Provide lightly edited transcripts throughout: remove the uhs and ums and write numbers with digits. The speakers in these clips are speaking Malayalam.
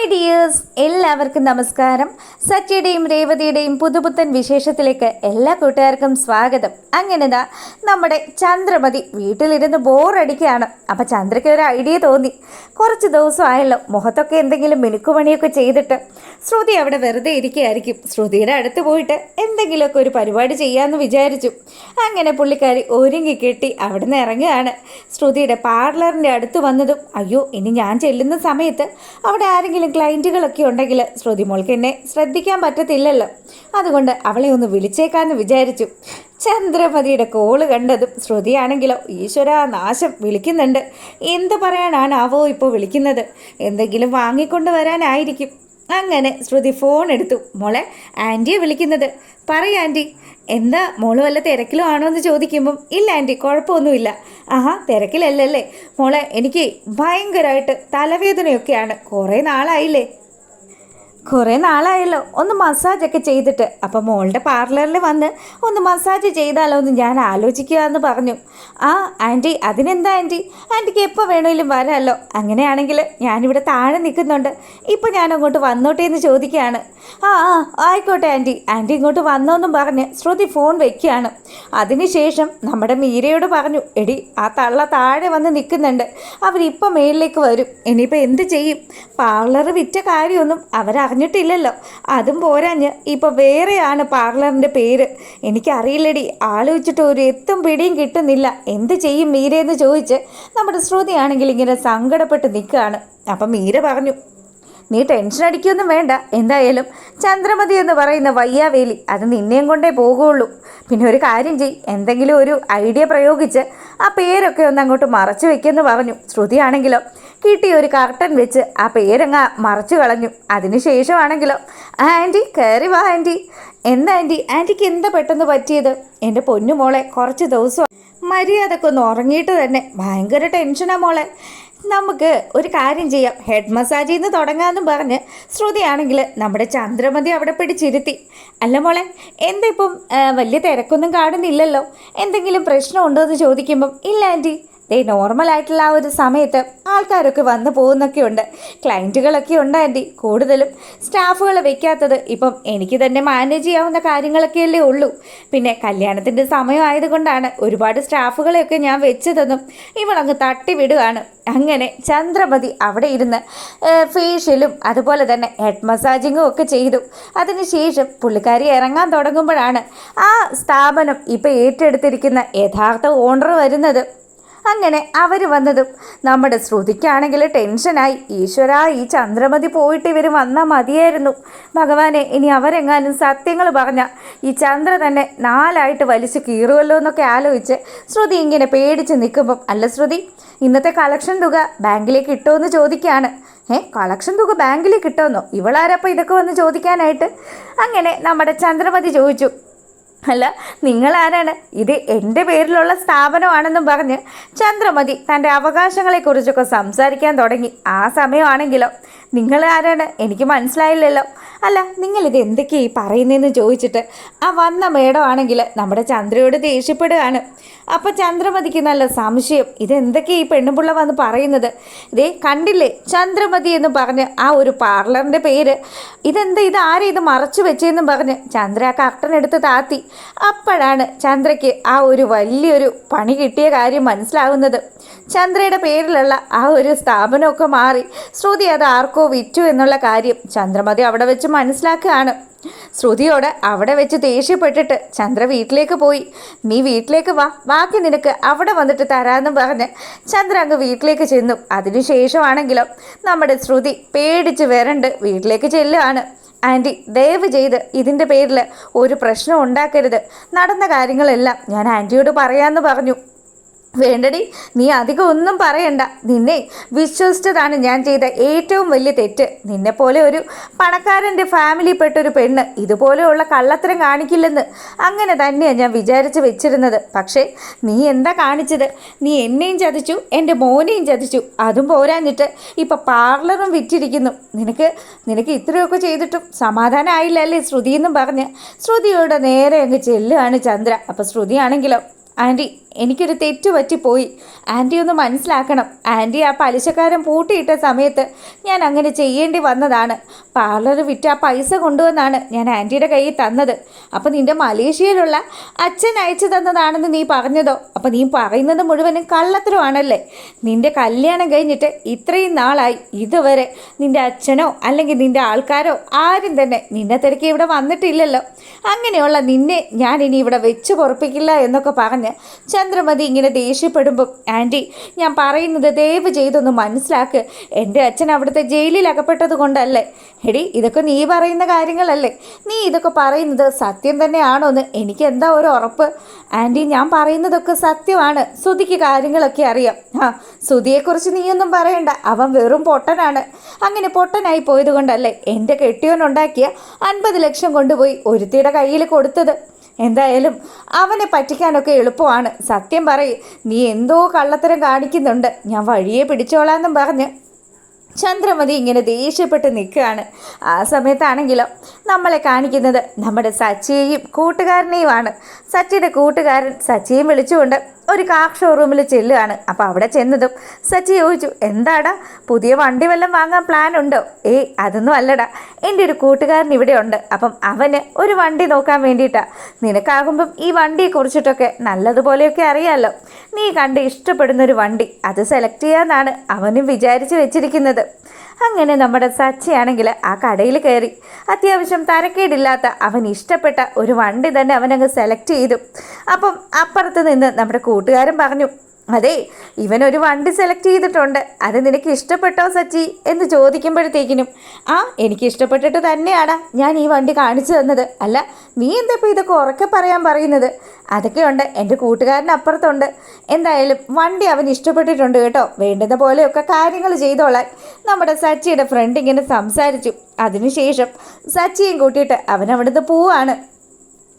ഹായ് ഡിയേഴ്സ്, എല്ലാവർക്കും നമസ്കാരം. സച്ചിയുടെയും രേവതിയുടെയും പുതുപുത്തൻ വിശേഷത്തിലേക്ക് എല്ലാ കൂട്ടുകാർക്കും സ്വാഗതം. അങ്ങനെതാ നമ്മുടെ ചന്ദ്രമതി വീട്ടിലിരുന്ന് ബോറടിക്കുകയാണ്. അപ്പം ചന്ദ്രയ്ക്ക് ഒരു ഐഡിയ തോന്നി. കുറച്ച് ദിവസമായല്ലോ മുഖത്തൊക്കെ എന്തെങ്കിലും മിനുക്കുപണിയൊക്കെ ചെയ്തിട്ട്. ശ്രുതി അവിടെ വെറുതെ ഇരിക്കുകയായിരിക്കും. ശ്രുതിയുടെ അടുത്ത് പോയിട്ട് എന്തെങ്കിലുമൊക്കെ ഒരു പരിപാടി ചെയ്യാമെന്ന് വിചാരിച്ചു. അങ്ങനെ പുള്ളിക്കാരി ഒരുങ്ങി കെട്ടി അവിടെ നിന്ന് ഇറങ്ങുകയാണ്. ശ്രുതിയുടെ പാർലറിൻ്റെ അടുത്ത് വന്നതും അയ്യോ, ഇനി ഞാൻ ചെല്ലുന്ന സമയത്ത് അവിടെ ആരെങ്കിലും ക്ലയൻറ്റുകളൊക്കെ ഉണ്ടെങ്കിൽ ശ്രുതി മോൾക്ക് എന്നെ ശ്രദ്ധിക്കാൻ പറ്റത്തില്ലല്ലോ. അതുകൊണ്ട് അവളെ ഒന്ന് വിളിച്ചേക്കാമെന്ന് വിചാരിച്ചു. ചന്ദ്രമതിയുടെ കോള് കണ്ടതും ശ്രുതിയാണെങ്കിലോ ഈശ്വര നാശം വിളിക്കുന്നുണ്ട്. എന്ത് പറയാനാണാവോ ഇപ്പോൾ വിളിക്കുന്നത്? എന്തെങ്കിലും വാങ്ങിക്കൊണ്ട് വരാനായിരിക്കും. അങ്ങനെ ശ്രുതി ഫോൺ എടുത്തു. മോളെ, ആൻറ്റിയെ വിളിക്കുന്നത്. പറയ് ആൻറ്റി. എന്താ മോള് വല്ല തിരക്കിലും ആണോ എന്ന് ചോദിക്കുമ്പം ഇല്ല ആൻറ്റി, കുഴപ്പമൊന്നുമില്ല. ആഹാ, തിരക്കിലല്ലല്ലേ മോളെ, എനിക്ക് ഭയങ്കരമായിട്ട് തലവേദനയൊക്കെയാണ്. കുറേ നാളായല്ലോ ഒന്ന് മസാജൊക്കെ ചെയ്തിട്ട്. അപ്പം മോളുടെ പാർലറിൽ വന്ന് ഒന്ന് മസാജ് ചെയ്താലോ എന്ന് ഞാൻ ആലോചിക്കുക എന്ന് പറഞ്ഞു. ആ ആൻറ്റി, അതിനെന്താ ആൻറ്റി, ആൻറ്റിക്ക് എപ്പോൾ വേണമെങ്കിലും വരാമല്ലോ. അങ്ങനെയാണെങ്കിൽ ഞാനിവിടെ താഴെ നിൽക്കുന്നുണ്ട്. ഇപ്പോൾ ഞാൻ അങ്ങോട്ട് വന്നോട്ടെ എന്ന് ചോദിക്കുകയാണ്. ആ ആയിക്കോട്ടെ ആൻറ്റി, ആൻറ്റി ഇങ്ങോട്ട് വന്നോന്നും പറഞ്ഞ് ശ്രുതി ഫോൺ വയ്ക്കുകയാണ്. അതിനുശേഷം നമ്മുടെ മീരയോട് പറഞ്ഞു, എടി ആ തള്ള താഴെ വന്ന് നിൽക്കുന്നുണ്ട്, അവരിപ്പോൾ മേളിലേക്ക് വരും. ഇനിയിപ്പോൾ എന്ത് ചെയ്യും? പാർലർ വിറ്റ കാര്യമൊന്നും അവരറിഞ്ഞിട്ടില്ലല്ലോ. അതും പോരാഞ്ഞ് ഇപ്പോൾ വേറെയാണ് പാർലറിൻ്റെ പേര്. എനിക്കറിയില്ലടി, ആലോചിച്ചിട്ട് ഒരു എത്തും പിടിയും കിട്ടുന്നില്ല. എന്ത് ചെയ്യും മീരയെന്ന് ചോദിച്ച് നമ്മുടെ ശ്രുതിയാണെങ്കിൽ ഇങ്ങനെ സങ്കടപ്പെട്ട് നിൽക്കുകയാണ്. അപ്പം മീര പറഞ്ഞു, നീ ടെൻഷൻ അടിക്കുകയൊന്നും വേണ്ട. എന്തായാലും ചന്ദ്രമതി എന്ന് പറയുന്ന വയ്യാവേലി അത് നിന്നെയും കൊണ്ടേ പോകുള്ളൂ. പിന്നെ ഒരു കാര്യം ചെയ്, എന്തെങ്കിലും ഒരു ഐഡിയ പ്രയോഗിച്ച് ആ പേരൊക്കെ ഒന്ന് അങ്ങോട്ട് മറച്ചു വെക്കുമെന്ന് പറഞ്ഞു. ശ്രുതിയാണെങ്കിലോ കിട്ടിയ ഒരു കർട്ടൻ വെച്ച് ആ പേരങ്ങ് മറച്ചു കളഞ്ഞു. അതിനുശേഷമാണെങ്കിലോ ആൻറ്റി കയറി വാ ആൻറ്റി. എന്താ ആൻറ്റി, ആൻറ്റിക്ക് എന്താ പെട്ടെന്ന് പറ്റിയത്? എൻ്റെ പൊന്നുമോളെ, കുറച്ച് ദിവസം മര്യാദക്കൊന്ന് ഒന്ന് ഉറങ്ങിയിട്ട് തന്നെ ഭയങ്കര ടെൻഷനാണ് മോളെ. നമുക്ക് ഒരു കാര്യം ചെയ്യാം, ഹെഡ് മസാജിൽ നിന്ന് തുടങ്ങാമെന്നും പറഞ്ഞ് ശ്രുതിയാണെങ്കിൽ നമ്മുടെ ചന്ദ്രമതി അവിടെ പിടിച്ചിരുത്തി. അല്ല മോളെ, എന്താ ഇപ്പം വലിയ തിരക്കൊന്നും കാണുന്നില്ലല്ലോ, എന്തെങ്കിലും പ്രശ്നമുണ്ടോ എന്ന് ചോദിക്കുമ്പം ഇല്ല ആൻറ്റി, നോർമലായിട്ടുള്ള ആ ഒരു സമയത്ത് ആൾക്കാരൊക്കെ വന്നു പോകുന്നൊക്കെ ഉണ്ട്, ക്ലയൻറ്റുകളൊക്കെ ഉണ്ട് ആൻറ്റി. കൂടുതലും സ്റ്റാഫുകളെ വെക്കാത്തത് ഇപ്പം എനിക്ക് തന്നെ മാനേജ് ചെയ്യാവുന്ന കാര്യങ്ങളൊക്കെയല്ലേ ഉള്ളൂ. പിന്നെ കല്യാണത്തിൻ്റെ സമയമായതുകൊണ്ടാണ് ഒരുപാട് സ്റ്റാഫുകളെയൊക്കെ ഞാൻ വെച്ചതെന്നും ഇവളങ്ങ് തട്ടിവിടുകയാണ്. അങ്ങനെ ചന്ദ്രമതി അവിടെ ഇരുന്ന് ഫേഷ്യലും അതുപോലെ തന്നെ ഹെഡ് മസാജിങ്ങും ഒക്കെ ചെയ്തു. അതിനുശേഷം പുള്ളിക്കാരി ഇറങ്ങാൻ തുടങ്ങുമ്പോഴാണ് ആ സ്ഥാപനം ഇപ്പോൾ ഏറ്റെടുത്തിരിക്കുന്ന യഥാർത്ഥ ഓണർ വരുന്നത്. അങ്ങനെ അവർ വന്നതും നമ്മുടെ ശ്രുതിക്കാണെങ്കിൽ ടെൻഷനായി. ഈശ്വര, ഈ ചന്ദ്രമതി പോയിട്ട് ഇവർ വന്നാൽ മതിയായിരുന്നു ഭഗവാനെ. ഇനി അവരെങ്ങാനും സത്യങ്ങൾ പറഞ്ഞാൽ ഈ ചന്ദ്ര തന്നെ നാലായിട്ട് വലിച്ചു കീറുമല്ലോ എന്നൊക്കെ ആലോചിച്ച് ശ്രുതി ഇങ്ങനെ പേടിച്ച് നിൽക്കുമ്പം, അല്ല ശ്രുതി, ഇന്നത്തെ കളക്ഷൻ തുക ബാങ്കിലേക്ക് ഇട്ടുമെന്ന് ചോദിക്കുകയാണ്. കളക്ഷൻ തുക ബാങ്കിലേക്ക് ഇട്ടുമെന്നോ? ഇവളാരപ്പോൾ ഇതൊക്കെ വന്ന് ചോദിക്കാനായിട്ട്? അങ്ങനെ നമ്മുടെ ചന്ദ്രമതി ചോദിച്ചു, അല്ല നിങ്ങളാരാണ്? ഇത് എൻ്റെ പേരിലുള്ള സ്ഥാപനമാണെന്നും പറഞ്ഞ് ചന്ദ്രമതി തൻ്റെ അവകാശങ്ങളെക്കുറിച്ചൊക്കെ സംസാരിക്കാൻ തുടങ്ങി. ആ സമയമാണെങ്കിലോ നിങ്ങളാരാണ് എനിക്ക് മനസ്സിലായില്ലല്ലോ. അല്ല നിങ്ങളിത് എന്തൊക്കെയാണ് ഈ പറയുന്നതെന്ന് ചോദിച്ചിട്ട് ആ വന്ന മേഡമാണെങ്കിൽ നമ്മുടെ ചന്ദ്രയോട് ദേഷ്യപ്പെടുകയാണ്. അപ്പോൾ ചന്ദ്രമതിക്ക് നല്ല സംശയം, ഇതെന്തൊക്കെയാണ് ഈ പെണ്ണുപിള്ള വന്ന് പറയുന്നത്? ഇതേ കണ്ടില്ലേ ചന്ദ്രമതി എന്ന് പറഞ്ഞ് ആ ഒരു പാർലറിൻ്റെ പേര്, ഇതെന്താ, ഇത് ആരും ഇത് മറച്ചു വെച്ചെന്നും പറഞ്ഞ് ചന്ദ്ര ആ കർട്ടൻ എടുത്ത് താത്തി. അപ്പോഴാണ് ചന്ദ്രയ്ക്ക് ആ ഒരു വലിയൊരു പണി കിട്ടിയ കാര്യം മനസ്സിലാവുന്നത്. ചന്ദ്രയുടെ പേരിലുള്ള ആ ഒരു സ്ഥാപനമൊക്കെ മാറി ശ്രുതി അത് ആർക്കോ വിറ്റു എന്നുള്ള കാര്യം ചന്ദ്രമതി അവിടെ വെച്ച് മനസ്സിലാക്കുകയാണ്. ശ്രുതിയോട് അവിടെ വെച്ച് ദേഷ്യപ്പെട്ടിട്ട് ചന്ദ്ര വീട്ടിലേക്ക് പോയി. നീ വീട്ടിലേക്ക് വാ, ബാക്കി നിനക്ക് അവിടെ വന്നിട്ട് തരാമെന്നും പറഞ്ഞ് ചന്ദ്ര അങ്ങ് വീട്ടിലേക്ക് ചെന്നു. അതിനുശേഷമാണെങ്കിലും നമ്മുടെ ശ്രുതി പേടിച്ച് വരണ്ട് വീട്ടിലേക്ക് ചെല്ലുകയാണ്. ആൻറ്റി, ദയവ് ചെയ്ത് ഇതിൻ്റെ പേരിൽ ഒരു പ്രശ്നം ഉണ്ടാക്കരുത്. നടന്ന കാര്യങ്ങളെല്ലാം ഞാൻ ആൻറ്റിയോട് പറയാമെന്ന് പറഞ്ഞു. വേണ്ടടി, നീ അധികം ഒന്നും പറയണ്ട. നിന്നെ വിശ്വസിച്ചതാണ് ഞാൻ ചെയ്ത ഏറ്റവും വലിയ തെറ്റ്. നിന്നെപ്പോലെ ഒരു പണക്കാരൻ്റെ ഫാമിലിയിൽപ്പെട്ടൊരു പെണ്ണ് ഇതുപോലെയുള്ള കള്ളത്തരം കാണിക്കില്ലെന്ന് അങ്ങനെ തന്നെയാണ് ഞാൻ വിചാരിച്ച് വെച്ചിരുന്നത്. പക്ഷേ നീ എന്താ കാണിച്ചത്? നീ എന്നെയും ചതിച്ചു, എൻ്റെ മോനെയും ചതിച്ചു. അതും പോരാഞ്ഞിട്ട് ഇപ്പം പാർലറും വിറ്റിരിക്കുന്നു. നിനക്ക് ഇത്രയൊക്കെ ചെയ്തിട്ടും സമാധാനമായില്ല അല്ലേ ശ്രുതി എന്നും പറഞ്ഞ് ശ്രുതിയോട് നേരെ അങ്ങ് ചെല്ലുകയാണ് ചന്ദ്ര. അപ്പോൾ ശ്രുതിയാണെങ്കിലോ ആൻറ്റി, എനിക്കൊരു തെറ്റ് പറ്റിപ്പോയി. ആൻറ്റി ഒന്ന് മനസ്സിലാക്കണം. ആൻറ്റി ആ പലിശക്കാരൻ പൂട്ടിയിട്ട സമയത്ത് ഞാൻ അങ്ങനെ ചെയ്യേണ്ടി വന്നതാണ്. പാർലർ വിറ്റ് ആ പൈസ കൊണ്ടുവന്നാണ് ഞാൻ ആൻറ്റിയുടെ കയ്യിൽ തന്നത്. അപ്പോൾ നിൻ്റെ മലേഷ്യയിലുള്ള അച്ഛൻ അയച്ചു തന്നതാണെന്ന് നീ പറഞ്ഞതോ? അപ്പോൾ നീ പറയുന്നത് മുഴുവനും കള്ളത്തരമാണല്ലേ? നിൻ്റെ കല്യാണം കഴിഞ്ഞിട്ട് ഇത്രയും നാളായി, ഇതുവരെ നിൻ്റെ അച്ഛനോ അല്ലെങ്കിൽ നിൻ്റെ ആൾക്കാരോ ആരും തന്നെ നിന്നെ തിരക്കി ഇവിടെ വന്നിട്ടില്ലല്ലോ. അങ്ങനെയുള്ള നിന്നെ ഞാൻ ഇനി ഇവിടെ വെച്ച് പൊറപ്പിക്കില്ല എന്നൊക്കെ പറഞ്ഞ് ചന്ദ്രമതി ഇങ്ങനെ ദേഷ്യപ്പെടുമ്പം, ആൻറ്റി, ഞാൻ പറയുന്നത് ദയവ് ചെയ്തൊന്ന് മനസ്സിലാക്ക്. എൻ്റെ അച്ഛൻ അവിടുത്തെ ജയിലിൽ അകപ്പെട്ടത് കൊണ്ടല്ലേ. എടി, ഇതൊക്കെ നീ പറയുന്ന കാര്യങ്ങളല്ലേ? നീ ഇതൊക്കെ പറയുന്നത് സത്യം തന്നെയാണോ എന്ന് എനിക്ക് എന്താ ഒരു ഉറപ്പ്? ആൻറ്റി, ഞാൻ പറയുന്നതൊക്കെ സത്യമാണ്. ശ്രുതിക്ക് കാര്യങ്ങളൊക്കെ അറിയാം. ശ്രുതിയെക്കുറിച്ച് നീയൊന്നും പറയണ്ട. അവൻ വെറും പൊട്ടനാണ്. അങ്ങനെ പൊട്ടനായി പോയത് കൊണ്ടല്ലേ എൻ്റെ കെട്ടിയോനുണ്ടാക്കിയ 50 ലക്ഷം കൊണ്ടുപോയി ഒരുത്തിയുടെ കയ്യിൽ കൊടുത്തത്. എന്തായാലും അവനെ പറ്റിക്കാനൊക്കെ എളുപ്പമാണ്. സത്യം പറയും, നീ എന്തോ കള്ളത്തരം കാണിക്കുന്നുണ്ട്. ഞാൻ വഴിയെ പിടിച്ചോളാമെന്നും പറഞ്ഞ് ചന്ദ്രമതി ഇങ്ങനെ ദേഷ്യപ്പെട്ട് നിൽക്കുകയാണ്. ആ സമയത്താണെങ്കിലോ നമ്മളെ കാണിക്കുന്നത് നമ്മുടെ സച്ചിയെയും കൂട്ടുകാരനെയുമാണ്. സച്ചിയുടെ കൂട്ടുകാരൻ സച്ചിയും വിളിച്ചുകൊണ്ട് ഒരു കാർ ഷോറൂമിൽ ചെല്ലുകയാണ്. അപ്പോൾ അവിടെ ചെന്നതും സച്ചി ചോദിച്ചു, എന്താടാ, പുതിയ വണ്ടി വല്ലതും വാങ്ങാൻ പ്ലാൻ ഉണ്ടോ? ഏയ്, അതൊന്നും അല്ലടാ, എൻ്റെ ഒരു കൂട്ടുകാരൻ ഇവിടെ ഉണ്ട്. അപ്പം അവന് ഒരു വണ്ടി നോക്കാൻ വേണ്ടിയിട്ടാണ്. നിനക്കാകുമ്പം ഈ വണ്ടിയെക്കുറിച്ചിട്ടൊക്കെ നല്ലതുപോലെയൊക്കെ അറിയാമല്ലോ. നീ കണ്ട് ഇഷ്ടപ്പെടുന്നൊരു വണ്ടി അത് സെലക്ട് ചെയ്യാമെന്നാണ് അവനും വിചാരിച്ച് വെച്ചിരിക്കുന്നത്. അങ്ങനെ നമ്മുടെ സച്ചിയാണെങ്കിൽ ആ കടയിൽ കയറി അത്യാവശ്യം തരക്കേടില്ലാത്ത അവൻ ഇഷ്ടപ്പെട്ട ഒരു വണ്ടി തന്നെ അവനങ്ങ് സെലക്ട് ചെയ്തു. അപ്പം അപ്പുറത്ത് നിന്ന് നമ്മുടെ കൂട്ടുകാരൻ പറഞ്ഞു, അതെ, ഇവനൊരു വണ്ടി സെലക്ട് ചെയ്തിട്ടുണ്ട്. അത് നിനക്ക് ഇഷ്ടപ്പെട്ടോ സച്ചി എന്ന് ചോദിക്കുമ്പോഴത്തേക്കിനും, എനിക്ക് ഇഷ്ടപ്പെട്ടിട്ട് തന്നെയാണ് ഞാൻ ഈ വണ്ടി കാണിച്ചു തന്നത്. അല്ല, നീ എന്താ ഇപ്പോൾ ഇതൊക്കെ ഉറക്കെ പറയാൻ പറയുന്നത്? അതൊക്കെയുണ്ട്, എൻ്റെ കൂട്ടുകാരൻ അപ്പുറത്തുണ്ട്. എന്തായാലും വണ്ടി അവൻ ഇഷ്ടപ്പെട്ടിട്ടുണ്ട് കേട്ടോ. വേണ്ടുന്ന പോലെയൊക്കെ കാര്യങ്ങൾ ചെയ്തോളാൻ നമ്മുടെ സച്ചിയുടെ ഫ്രണ്ട് ഇങ്ങനെ സംസാരിച്ചു. അതിനുശേഷം സച്ചിയും കൂട്ടിയിട്ട് അവൻ അവിടുന്ന് പോവാണ്.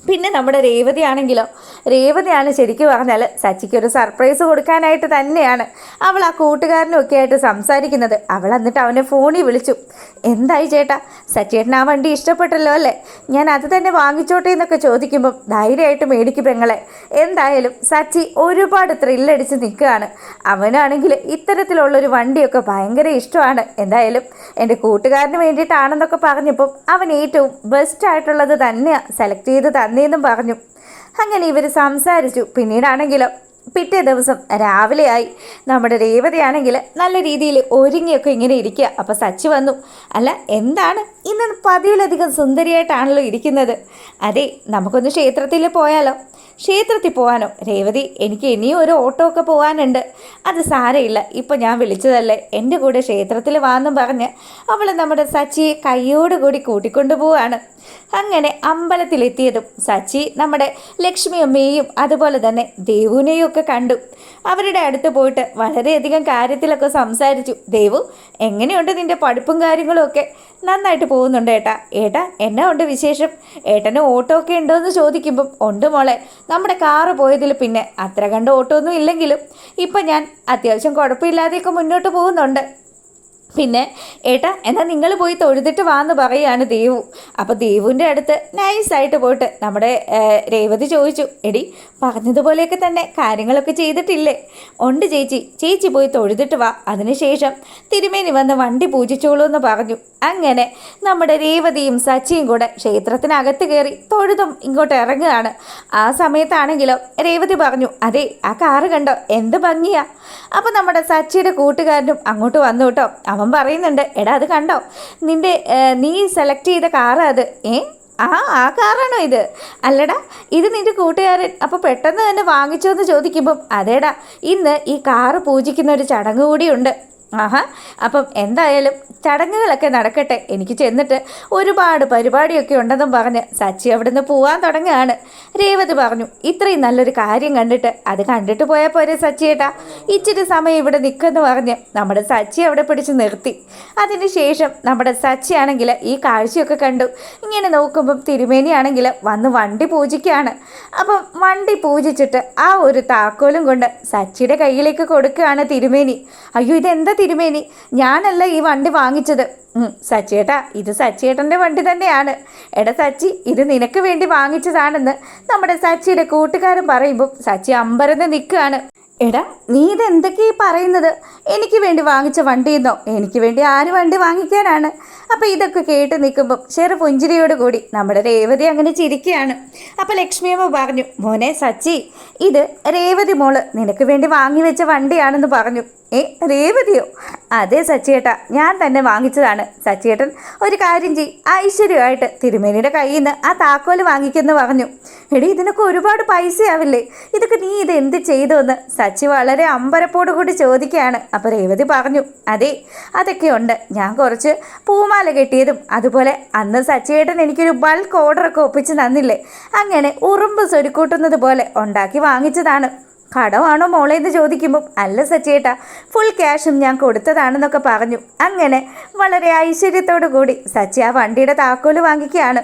പിന്നെ നമ്മുടെ രേവതി ആണെങ്കിലോ, രേവതിയാണ് ശരിക്കും പറഞ്ഞാൽ സച്ചിക്കൊരു സർപ്രൈസ് കൊടുക്കാനായിട്ട് തന്നെയാണ് അവൾ ആ കൂട്ടുകാരനൊക്കെ ആയിട്ട് സംസാരിക്കുന്നത്. അവൾ എന്നിട്ട് അവനെ ഫോണിൽ വിളിച്ചു, എന്തായി ചേട്ടാ, സച്ചേട്ടന് ആ വണ്ടി ഇഷ്ടപ്പെട്ടല്ലോ അല്ലേ? ഞാൻ അത് തന്നെ വാങ്ങിച്ചോട്ടെ എന്നൊക്കെ ചോദിക്കുമ്പം, ധൈര്യമായിട്ട് മേടിക്കും പെങ്ങളെ. എന്തായാലും സച്ചി ഒരുപാട് ത്രില്ലടിച്ച് നിൽക്കുകയാണ്. അവനാണെങ്കിൽ ഇത്തരത്തിലുള്ളൊരു വണ്ടിയൊക്കെ ഭയങ്കര ഇഷ്ടമാണ്. എന്തായാലും എൻ്റെ കൂട്ടുകാരന് വേണ്ടിയിട്ടാണെന്നൊക്കെ പറഞ്ഞപ്പം അവൻ ഏറ്റവും ബെസ്റ്റായിട്ടുള്ളത് തന്നെയാണ് സെലക്ട് ചെയ്ത് തന്നെയെന്നും പറഞ്ഞു. അങ്ങനെ ഇവർ സംസാരിച്ചു. പിന്നീടാണെങ്കിലോ പിറ്റേ ദിവസം രാവിലെയായി. നമ്മുടെ രേവതിയാണെങ്കിൽ നല്ല രീതിയിൽ ഒരുങ്ങിയൊക്കെ ഇങ്ങനെ ഇരിക്കുക. അപ്പോൾ സച്ചി വന്നു. അല്ല, എന്താണ് ഇന്ന് പതിവിലധികം സുന്ദരിയായിട്ടാണല്ലോ ഇരിക്കുന്നത്? അതെ, നമുക്കൊന്ന് ക്ഷേത്രത്തിൽ പോയാലോ? ക്ഷേത്രത്തിൽ പോകാനോ? രേവതി, എനിക്ക് ഇനിയും ഒരു ഓട്ടോ ഒക്കെ പോകാനുണ്ട്. അത് സാരമില്ല, ഇപ്പം ഞാൻ വിളിച്ചതല്ലേ, എൻ്റെ കൂടെ ക്ഷേത്രത്തിൽ വാന്നും പറഞ്ഞ് അവൾ നമ്മുടെ സച്ചിയെ കയ്യോടുകൂടി കൂട്ടിക്കൊണ്ടു പോവാണ്. അങ്ങനെ അമ്പലത്തിലെത്തിയതും സച്ചി നമ്മുടെ ലക്ഷ്മി അമ്മയെയും അതുപോലെ തന്നെ ദേവുവിനെയും ഒക്കെ കണ്ടു. അവരുടെ അടുത്ത് പോയിട്ട് വളരെയധികം കാര്യത്തിലൊക്കെ സംസാരിച്ചു. ദേവു, എങ്ങനെയുണ്ട് നിൻ്റെ പഠിപ്പും കാര്യങ്ങളും ഒക്കെ? നന്നായിട്ട് പോകുന്നുണ്ട് ഏട്ടാ. ഏട്ടാ, എന്നാ ഉണ്ട് വിശേഷം? ഏട്ടന് ഓട്ടോ ഒക്കെ ഉണ്ടോ എന്ന് ചോദിക്കുമ്പം, ഉണ്ട് മോളെ, നമ്മുടെ കാറ് പോയതിൽ പിന്നെ അത്ര കണ്ട് ഓട്ടോ ഒന്നും ഇല്ലെങ്കിലും ഇപ്പം ഞാൻ അത്യാവശ്യം കുഴപ്പമില്ലാതെയൊക്കെ മുന്നോട്ട് പോകുന്നുണ്ട്. പിന്നെ ഏട്ടാ, എന്നാൽ നിങ്ങൾ പോയി തൊഴുതിട്ട് വാന്ന് പറയുകയാണ് ദേവു. അപ്പോൾ ദേവുവിൻ്റെ അടുത്ത് നൈസായിട്ട് പോയിട്ട് നമ്മുടെ രേവതി ചോദിച്ചു, എടി, പറഞ്ഞതുപോലെയൊക്കെ തന്നെ കാര്യങ്ങളൊക്കെ ചെയ്തിട്ടില്ലേ? ഉണ്ട് ചേച്ചി, ചേച്ചി പോയി തൊഴുതിട്ട് വാ, അതിനുശേഷം തിരുമേനി വന്ന് വണ്ടി പൂജിച്ചോളൂ എന്ന് പറഞ്ഞു. അങ്ങനെ നമ്മുടെ രേവതിയും സച്ചിയും കൂടെ ക്ഷേത്രത്തിനകത്ത് കയറി തൊഴുതും ഇങ്ങോട്ട് ഇറങ്ങുകയാണ്. ആ സമയത്താണെങ്കിലോ രേവതി പറഞ്ഞു, അതെ, ആ കാറ് കണ്ടോ, എന്ത് ഭംഗിയാ. അപ്പോൾ നമ്മുടെ സച്ചിയുടെ കൂട്ടുകാരനും അങ്ങോട്ട് വന്നു കേട്ടോ. അവൻ പറയുന്നുണ്ട്, എടാ, അത് കണ്ടോ, നീ സെലക്ട് ചെയ്ത കാറ് അത്? ആ കാറാണോ ഇത്? അല്ലടാ, ഇത് നിൻ്റെ കൂട്ടുകാരൻ അപ്പോൾ പെട്ടെന്ന് തന്നെ വാങ്ങിച്ചോ എന്ന് ചോദിക്കുമ്പം, അതേടാ, ഇന്ന് ഈ കാറ് പൂജിക്കുന്ന ഒരു ചടങ്ങ് കൂടിയുണ്ട്. അപ്പം എന്തായാലും ചടങ്ങുകളൊക്കെ നടക്കട്ടെ, എനിക്ക് ചെന്നിട്ട് ഒരുപാട് പരിപാടിയൊക്കെ ഉണ്ടെന്നും പറഞ്ഞ് സച്ചി അവിടെ നിന്ന് പോവാൻ തുടങ്ങുകയാണ്. രേവതി പറഞ്ഞു, ഇത്രയും നല്ലൊരു കാര്യം കണ്ടിട്ട് അത് കണ്ടിട്ട് പോയാൽ പോരെ സച്ചിയേട്ടാ, ഇച്ചിരി സമയം ഇവിടെ നിൽക്കുമെന്ന് പറഞ്ഞ് നമ്മുടെ സച്ചി അവിടെ പിടിച്ച് നിർത്തി. അതിനുശേഷം നമ്മുടെ സച്ചിയാണെങ്കിൽ ഈ കാഴ്ചയൊക്കെ കണ്ടു. ഇങ്ങനെ നോക്കുമ്പം തിരുമേനിയാണെങ്കിൽ വന്ന് വണ്ടി പൂജിക്കുകയാണ്. അപ്പം വണ്ടി പൂജിച്ചിട്ട് ആ ഒരു താക്കോലും കൊണ്ട് സച്ചിയുടെ കയ്യിലേക്ക് കൊടുക്കുകയാണ് തിരുമേനി. അയ്യോ, ഇതെന്താ തിരുമേനി, ഞാനല്ല ഈ വണ്ടി വാങ്ങിച്ചത്. സച്ചിയേട്ടാ, ഇത് സച്ചിയേട്ടൻ്റെ വണ്ടി തന്നെയാണ്. എടാ സച്ചി, ഇത് നിനക്ക് വേണ്ടി വാങ്ങിച്ചതാണെന്ന് നമ്മുടെ സച്ചിയുടെ കൂട്ടുകാരൻ പറയുമ്പോൾ സച്ചി അമ്പരന്ന് നിൽക്കുകയാണ്. എടാ, നീ ഇതെന്തൊക്കെയാ പറയുന്നത്? എനിക്ക് വേണ്ടി വാങ്ങിച്ച വണ്ടിയെന്നോ? എനിക്ക് വേണ്ടി ആര് വണ്ടി വാങ്ങിക്കാനാണ്? അപ്പോൾ ഇതൊക്കെ കേട്ട് നിൽക്കുമ്പം ചെറു പുഞ്ചിരിയോട് കൂടി നമ്മുടെ രേവതി അങ്ങനെ ചിരിക്കുകയാണ്. അപ്പോൾ ലക്ഷ്മിയമ്മ പറഞ്ഞു, മോനെ സച്ചി, ഇത് രേവതി മോള് നിനക്ക് വേണ്ടി വാങ്ങി വെച്ച വണ്ടിയാണെന്ന് പറഞ്ഞു. രേവതിയോ? അതെ സച്ചിയേട്ടാ, ഞാൻ തന്നെ വാങ്ങിച്ചതാണ്. സച്ചിയേട്ടൻ ഒരു കാര്യം ചെയ്, ഐശ്വര്യമായിട്ട് തിരുമേനിയുടെ കയ്യിൽ നിന്ന് ആ താക്കോല് വാങ്ങിക്കുമെന്ന് പറഞ്ഞു. എടി, ഇതിനൊക്കെ ഒരുപാട് പൈസയാവില്ലേ? ഇതൊക്കെ നീ ഇത് എന്ത് ചെയ്തു എന്ന് സച്ചി വളരെ അമ്പരപ്പോട് കൂടി ചോദിക്കുകയാണ്. അപ്പോൾ രേവതി പറഞ്ഞു, അതെ, അതൊക്കെയുണ്ട്. ഞാൻ കുറച്ച് പൂമാല കെട്ടിയതും അതുപോലെ അന്ന് സച്ചിയേട്ടൻ എനിക്കൊരു ബൾക്ക് ഓർഡറൊക്കെ ഒപ്പിച്ച് തന്നില്ലേ, അങ്ങനെ ഉറുമ്പ് സ്വരുക്കൂട്ടുന്നത് പോലെ ഉണ്ടാക്കി വാങ്ങിച്ചതാണ്. കടമാണോ മോളെ എന്ന് ചോദിക്കുമ്പം അല്ല സച്ചിയേട്ടാ, ഫുൾ ക്യാഷും ഞാൻ കൊടുത്തതാണെന്നൊക്കെ പറഞ്ഞു. അങ്ങനെ വളരെ ഐശ്വര്യത്തോടു കൂടി സച്ചി ആ വണ്ടിയുടെ താക്കോല് വാങ്ങിക്കുകയാണ്.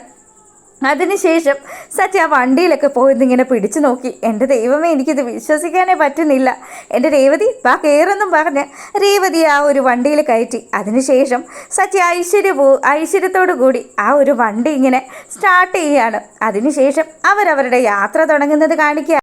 അതിനുശേഷം സച്ചി ആ വണ്ടിയിലൊക്കെ പോയിന്നിങ്ങനെ പിടിച്ചു നോക്കി. എൻ്റെ ദൈവമേ, എനിക്കിത് വിശ്വസിക്കാനേ പറ്റുന്നില്ല. എൻ്റെ രേവതി വാ കയറെന്നും പറഞ്ഞ് രേവതി ആ ഒരു വണ്ടിയിൽ കയറ്റി. അതിനുശേഷം സച്ചി ഐശ്വര്യത്തോടു കൂടി ആ ഒരു വണ്ടി ഇങ്ങനെ സ്റ്റാർട്ട് ചെയ്യുകയാണ്. അതിനുശേഷം അവരവരുടെ യാത്ര തുടങ്ങുന്നത് കാണിക്കുക.